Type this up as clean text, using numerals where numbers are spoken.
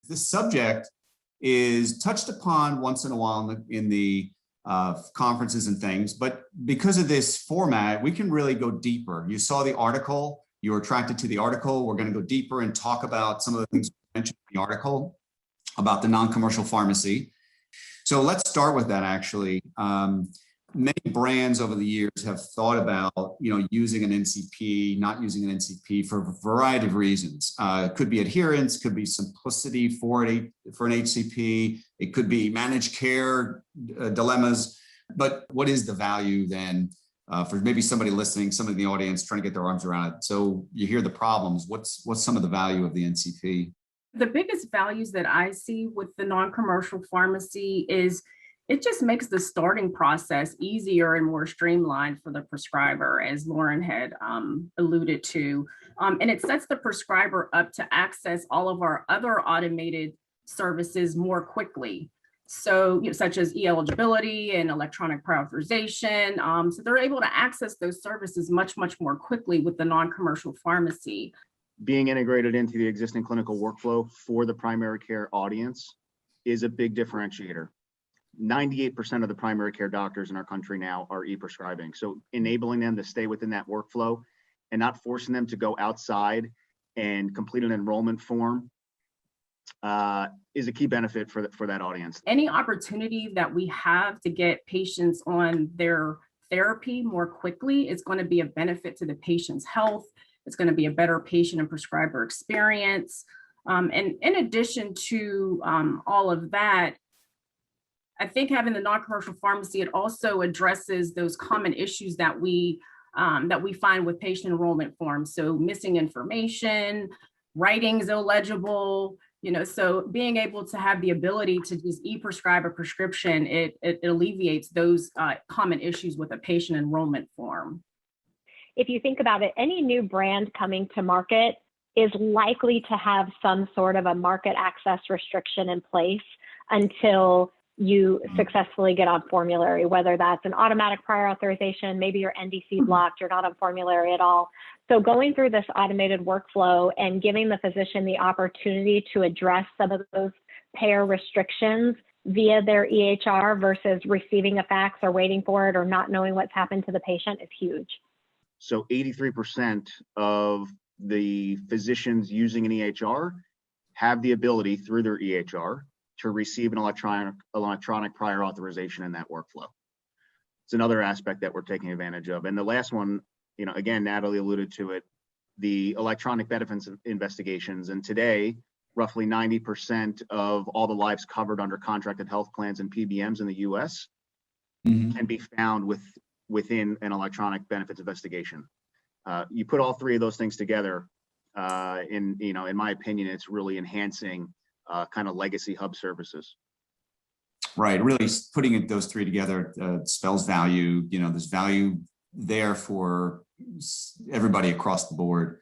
This subject is touched upon once in a while in the conferences and things, but because of this format, we can really go deeper. You saw the article, you were attracted to the article. We're going to go deeper and talk about some of the things mentioned in the article about the non-commercial pharmacy. So let's start with that actually. Many brands over the years have thought about, using an NCP, not using an NCP for a variety of reasons. It could be adherence, could be simplicity for an HCP. It could be managed care dilemmas. But what is the value then for maybe somebody listening, somebody in the audience trying to get their arms around it? So you hear the problems. What's some of the value of the NCP? The biggest values that I see with the non-commercial pharmacy is it just makes the starting process easier and more streamlined for the prescriber, as Lauren had alluded to. And it sets the prescriber up to access all of our other automated services more quickly. So, such as e-eligibility and electronic prior authorization. So they're able to access those services much, much more quickly with the non-commercial pharmacy. Being integrated into the existing clinical workflow for the primary care audience is a big differentiator. 98% of the primary care doctors in our country now are e-prescribing. So enabling them to stay within that workflow and not forcing them to go outside and complete an enrollment form is a key benefit for that audience. Any opportunity that we have to get patients on their therapy more quickly is going to be a benefit to the patient's health. It's going to be a better patient and prescriber experience. And in addition to all of that, I think having the non-commercial pharmacy, it also addresses those common issues that we find with patient enrollment forms. So missing information, writing's illegible, so being able to have the ability to just e-prescribe a prescription, it alleviates those common issues with a patient enrollment form. If you think about it, any new brand coming to market is likely to have some sort of a market access restriction in place until you successfully get on formulary, whether that's an automatic prior authorization, maybe your NDC blocked, you're not on formulary at all. So going through this automated workflow and giving the physician the opportunity to address some of those payer restrictions via their EHR versus receiving a fax or waiting for it or not knowing what's happened to the patient is huge. So 83% of the physicians using an EHR have the ability through their EHR to receive an electronic prior authorization in that workflow. It's another aspect that we're taking advantage of. And the last one, again, Natalie alluded to it, the electronic benefits investigations. And today, roughly 90% of all the lives covered under contracted health plans and PBMs in the US can be found within an electronic benefits investigation. You put all three of those things together, in my opinion, it's really enhancing kind of legacy hub services. Right, really putting those three together spells value. There's value there for everybody across the board.